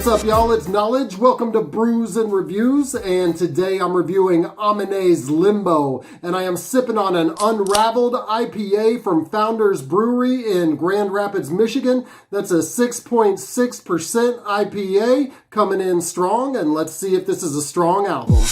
What's up, y'all? It's Knowledge. Welcome to Brews and Reviews, and today I'm reviewing Aminé's Limbo, and I am sipping on an Unraveled IPA from Founders Brewery in Grand Rapids, Michigan. That's a 6.6% IPA, coming in strong, and let's see if this is a strong album.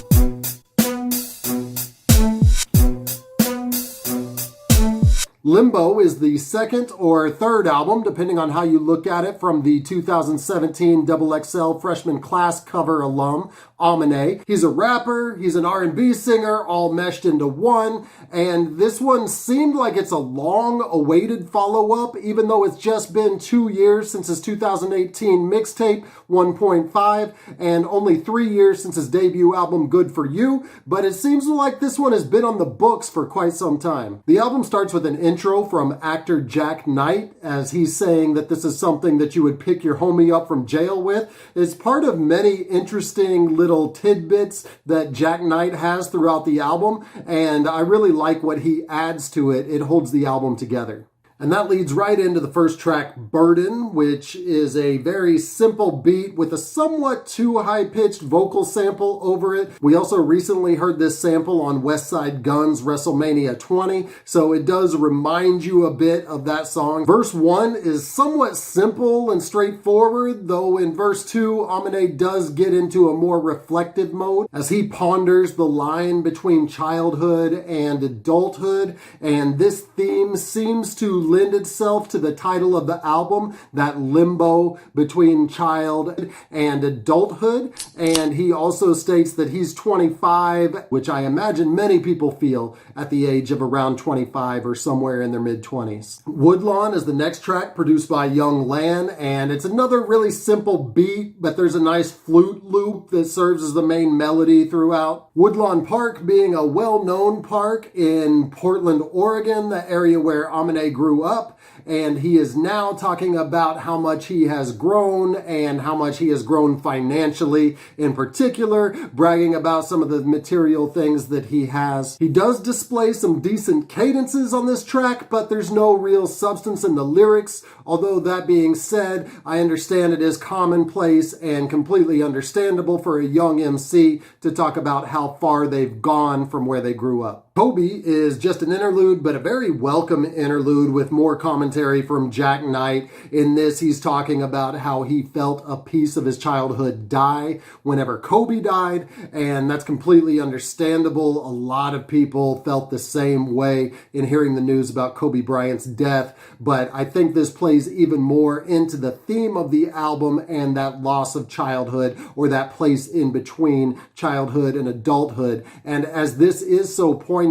Limbo is the second or third album, depending on how you look at it, from the 2017 XXL Freshman Class cover alum, Aminé. He's a rapper, he's an R&B singer, all meshed into one, and this one seemed like it's a long-awaited follow-up, even though it's just been 2 years since his 2018 mixtape, 1.5, and only 3 years since his debut album, Good For You, but it seems like this one has been on the books for quite some time. The album starts with an intro from actor Jack Knight, as he's saying that this is something that you would pick your homie up from jail with. It's part of many interesting little tidbits that Jack Knight has throughout the album, and I really like what he adds to it. It holds the album together. And that leads right into the first track, Burden, which is a very simple beat with a somewhat too high-pitched vocal sample over it. We also recently heard this sample on West Side Gun's WrestleMania 20, so it does remind you a bit of that song. Verse 1 is somewhat simple and straightforward, though in verse 2, Aminé does get into a more reflective mode as he ponders the line between childhood and adulthood, and this theme seems to lend itself to the title of the album, that limbo between child and adulthood. And he also states that he's 25, which I imagine many people feel at the age of around 25 or somewhere in their mid-20s. Woodlawn is the next track, produced by Young Lan, and it's another really simple beat, but there's a nice flute loop that serves as the main melody throughout. Woodlawn Park being a well-known park in Portland, Oregon, the area where Aminé grew up, and he is now talking about how much he has grown and how much he has grown financially in particular, bragging about some of the material things that he has. He does display some decent cadences on this track, but there's no real substance in the lyrics. Although that being said, I understand it is commonplace and completely understandable for a young MC to talk about how far they've gone from where they grew up. Kobe is just an interlude, but a very welcome interlude with more commentary from Jack Knight. In this, he's talking about how he felt a piece of his childhood die whenever Kobe died, and that's completely understandable. A lot of people felt the same way in hearing the news about Kobe Bryant's death, but I think this plays even more into the theme of the album and that loss of childhood, or that place in between childhood and adulthood. And as this is so poignant,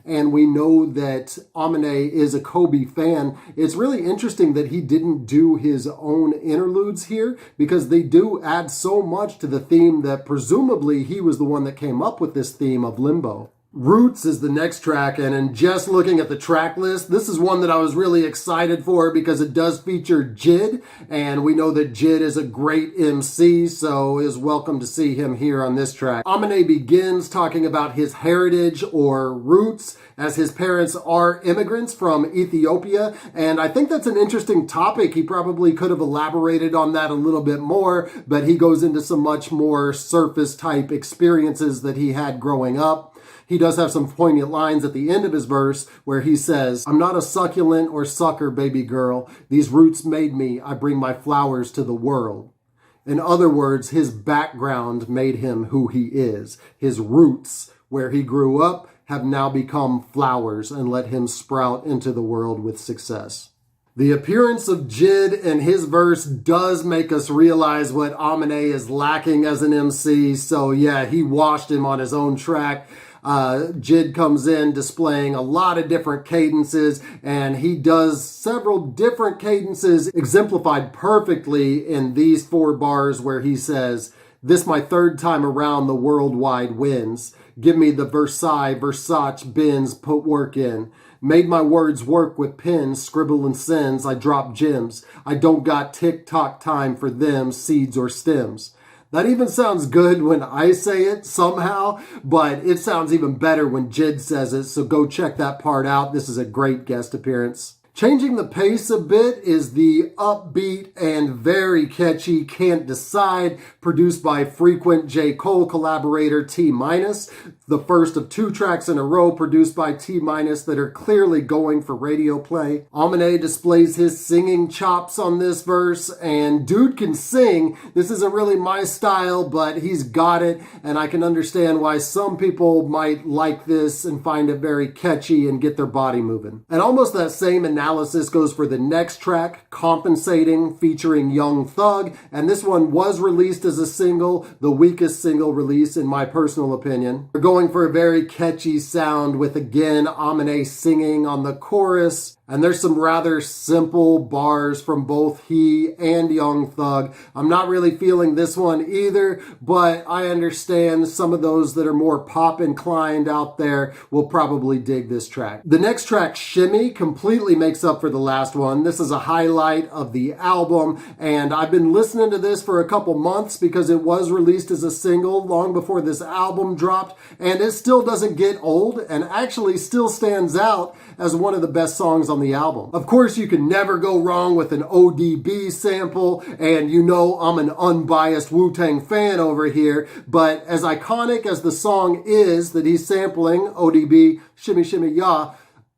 and we know that Aminé is a Kobe fan, it's really interesting that he didn't do his own interludes here, because they do add so much to the theme that presumably he was the one that came up with this theme of limbo. Roots is the next track, and in just looking at the track list, this is one that I was really excited for because it does feature Jid, and we know that Jid is a great MC, so is welcome to see him here on this track. Aminé begins talking about his heritage or roots, as his parents are immigrants from Ethiopia, and I think that's an interesting topic. He probably could have elaborated on that a little bit more, but he goes into some much more surface type experiences that he had growing up. He does have some poignant lines at the end of his verse where he says, "I'm not a succulent or sucker, baby girl. These roots made me. I bring my flowers to the world." In other words, his background made him who he is. His roots, where he grew up, have now become flowers and let him sprout into the world with success. The appearance of Jid in his verse does make us realize what Aminé is lacking as an MC. So yeah, he washed him on his own track. Jid comes in displaying a lot of different cadences, and he does several different cadences exemplified perfectly in these 4 bars where he says, "This my third time around the worldwide wins. Give me the Versace, Benz, put work in. Made my words work with pens, scribble and sends, I drop gems. I don't got tick-tock time for them, seeds or stems." That even sounds good when I say it somehow, but it sounds even better when Jid says it, so go check that part out. This is a great guest appearance. Changing the pace a bit is the upbeat and very catchy Can't Decide, produced by frequent J. Cole collaborator T-Minus, the first of 2 tracks in a row produced by T-Minus that are clearly going for radio play. Aminé displays his singing chops on this verse, and dude can sing. This isn't really my style, but he's got it, and I can understand why some people might like this and find it very catchy and get their body moving. And almost that same analysis goes for the next track, Compensating, featuring Young Thug, and this one was released as a single, the weakest single release in my personal opinion. We're going for a very catchy sound with, again, Aminé singing on the chorus, and there's some rather simple bars from both he and Young Thug. I'm not really feeling this one either, but I understand some of those that are more pop inclined out there will probably dig this track. The next track, Shimmy, completely makes up for the last one. This is a highlight of the album, and I've been listening to this for a couple months because it was released as a single long before this album dropped, and it still doesn't get old and actually still stands out as one of the best songs on the album. Of course, you can never go wrong with an ODB sample, and you know I'm an unbiased Wu-Tang fan over here, but as iconic as the song is that he's sampling, ODB, Shimmy Shimmy Ya,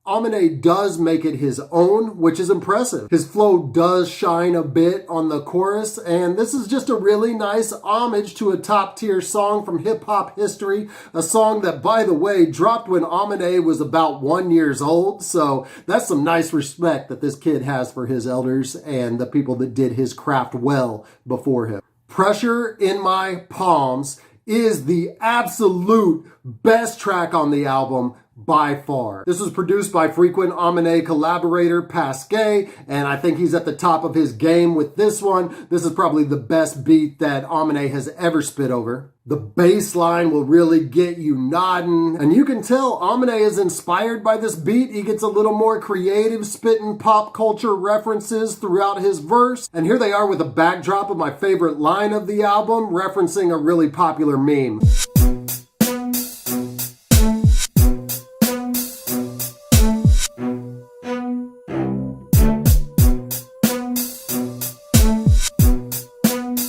Aminé does make it his own, which is impressive. His flow does shine a bit on the chorus, and this is just a really nice homage to a top-tier song from hip-hop history, a song that, by the way, dropped when Aminé was about 1 year old, so that's some nice respect that this kid has for his elders and the people that did his craft well before him. Pressure in My Palms is the absolute best track on the album by far. This was produced by frequent Aminé collaborator Pasque, and I think he's at the top of his game with this one. This is probably the best beat that Aminé has ever spit over. The bass line will really get you nodding, and you can tell Aminé is inspired by this beat. He gets a little more creative, spitting pop culture references throughout his verse, and here they are with a backdrop of my favorite line of the album, referencing a really popular meme.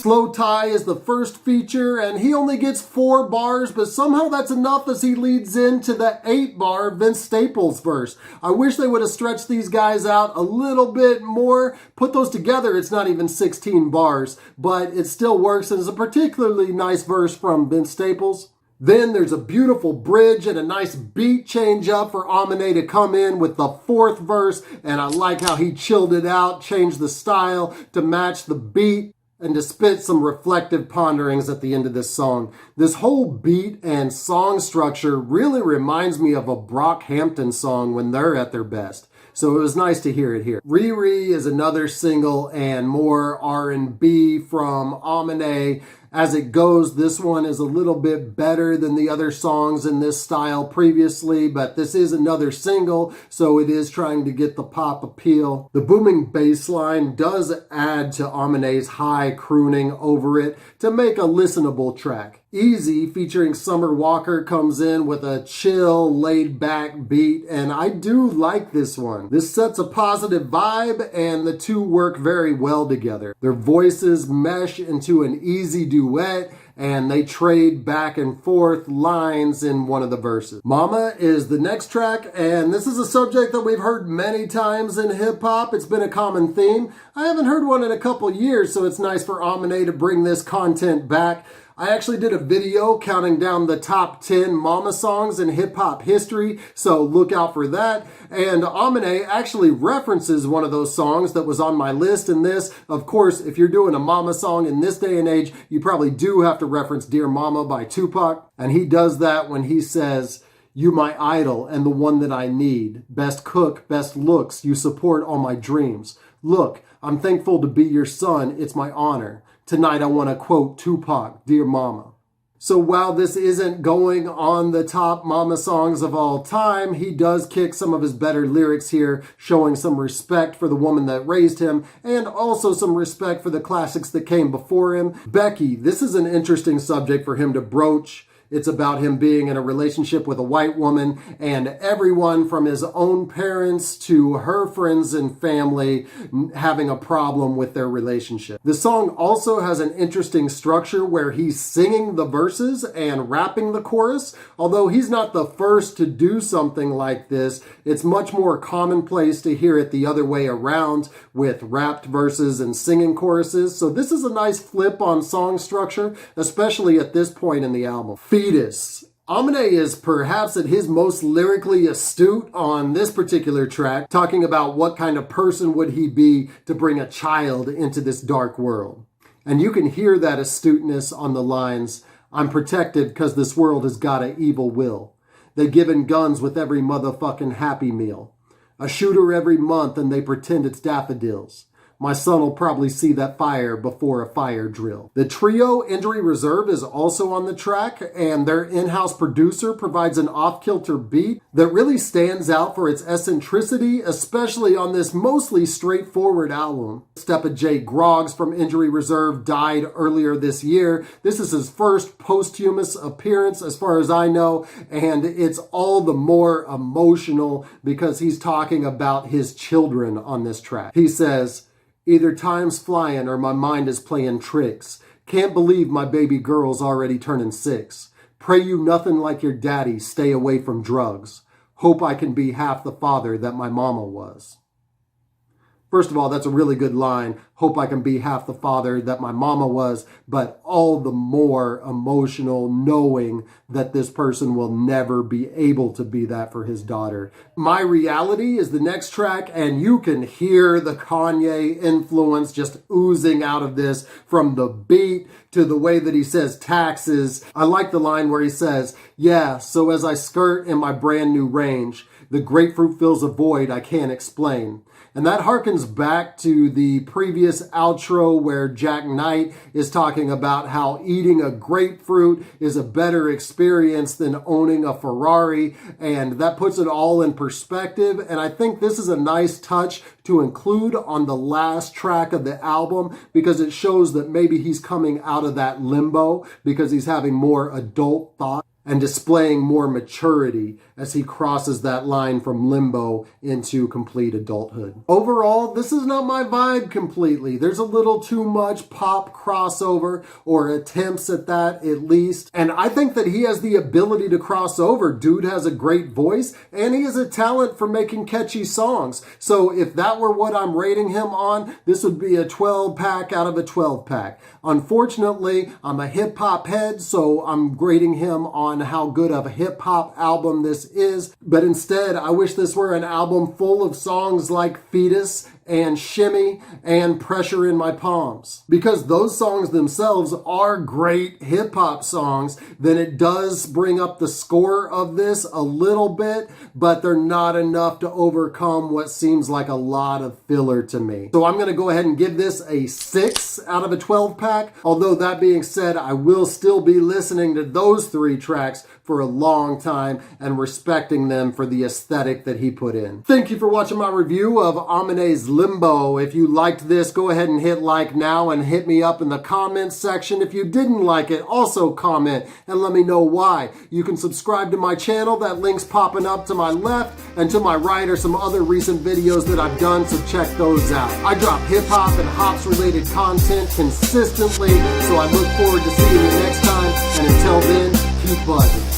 Slowthai is the first feature, and he only gets 4 bars, but somehow that's enough as he leads into the 8-bar Vince Staples verse. I wish they would have stretched these guys out a little bit more. Put those together, it's not even 16 bars, but it still works, and it's a particularly nice verse from Vince Staples. Then there's a beautiful bridge and a nice beat change up for Aminé to come in with the 4th verse, and I like how he chilled it out, changed the style to match the beat, and to spit some reflective ponderings at the end of this song. This whole beat and song structure really reminds me of a Brockhampton song when they're at their best. So it was nice to hear it here. Riri is another single and more R&B from Aminé. As it goes, this one is a little bit better than the other songs in this style previously, but this is another single, so it is trying to get the pop appeal. The booming bass line does add to Aminé's high crooning over it to make a listenable track. Easy, featuring Summer Walker, comes in with a chill, laid-back beat, and I do like this one. This sets a positive vibe, and the two work very well together. Their voices mesh into an easy duet, and they trade back and forth lines in one of the verses. Mama is the next track, and this is a subject that we've heard many times in hip-hop. It's been a common theme. I haven't heard one in a couple years, so it's nice for Aminé to bring this content back. I actually did a video counting down the top 10 mama songs in hip-hop history, so look out for that. And Aminé actually references one of those songs that was on my list in this. Of course, if you're doing a mama song in this day and age, you probably do have to reference Dear Mama by Tupac. And he does that when he says, "You my idol and the one that I need. Best cook, best looks, you support all my dreams. Look, I'm thankful to be your son, it's my honor. Tonight I want to quote Tupac, Dear Mama." So while this isn't going on the top mama songs of all time, he does kick some of his better lyrics here, showing some respect for the woman that raised him, and also some respect for the classics that came before him. Becky, this is an interesting subject for him to broach. It's about him being in a relationship with a white woman, and everyone from his own parents to her friends and family having a problem with their relationship. The song also has an interesting structure where he's singing the verses and rapping the chorus. Although he's not the first to do something like this, it's much more commonplace to hear it the other way around with rapped verses and singing choruses. So this is a nice flip on song structure, especially at this point in the album. Fetus. Aminé is perhaps at his most lyrically astute on this particular track, talking about what kind of person would he be to bring a child into this dark world. And you can hear that astuteness on the lines, "I'm protected because this world has got an evil will. They giving guns with every motherfucking Happy Meal. A shooter every month and they pretend it's daffodils. My son will probably see that fire before a fire drill." The trio Injury Reserve is also on the track, and their in-house producer provides an off-kilter beat that really stands out for its eccentricity, especially on this mostly straightforward album. Stepa J Groggs from Injury Reserve died earlier this year. This is his first posthumous appearance as far as I know, and it's all the more emotional because he's talking about his children on this track. He says, "Either time's flying or my mind is playing tricks. Can't believe my baby girl's already turning 6. Pray you nothing like your daddy, stay away from drugs. Hope I can be half the father that my mama was." First of all, that's a really good line. Hope I can be half the father that my mama was, but all the more emotional knowing that this person will never be able to be that for his daughter. My Reality is the next track, and you can hear the Kanye influence just oozing out of this, from the beat to the way that he says taxes. I like the line where he says, "Yeah, so as I skirt in my brand new range, the grapefruit fills a void I can't explain." And that harkens back to the previous outro where Jack Knight is talking about how eating a grapefruit is a better experience than owning a Ferrari. And that puts it all in perspective. And I think this is a nice touch to include on the last track of the album, because it shows that maybe he's coming out of that limbo because he's having more adult thought and displaying more maturity as he crosses that line from limbo into complete adulthood. Overall, this is not my vibe completely. There's a little too much pop crossover, or attempts at that at least. And I think that he has the ability to cross over. Dude has a great voice, and he has a talent for making catchy songs. So if that were what I'm rating him on, this would be a 12-pack out of a 12-pack. Unfortunately, I'm a hip-hop head, so I'm grading him on how good of a hip-hop album this is. But instead, I wish this were an album full of songs like Fetus and Shimmy and Pressure in My Palms. Because those songs themselves are great hip-hop songs, then it does bring up the score of this a little bit, but they're not enough to overcome what seems like a lot of filler to me. So I'm going to go ahead and give this a 6 out of a 12-pack. Although that being said, I will still be listening to those 3 tracks for a long time and respecting them for the aesthetic that he put in. Thank you for watching my review of Aminé's Limbo. If you liked this, go ahead and hit like now and hit me up in the comments section. If you didn't like it, also comment and let me know why. You can subscribe to my channel. That link's popping up to my left, and to my right are some other recent videos that I've done, so check those out. I drop hip-hop and hops related content consistently, so I look forward to seeing you next time, and until then, keep buzzing.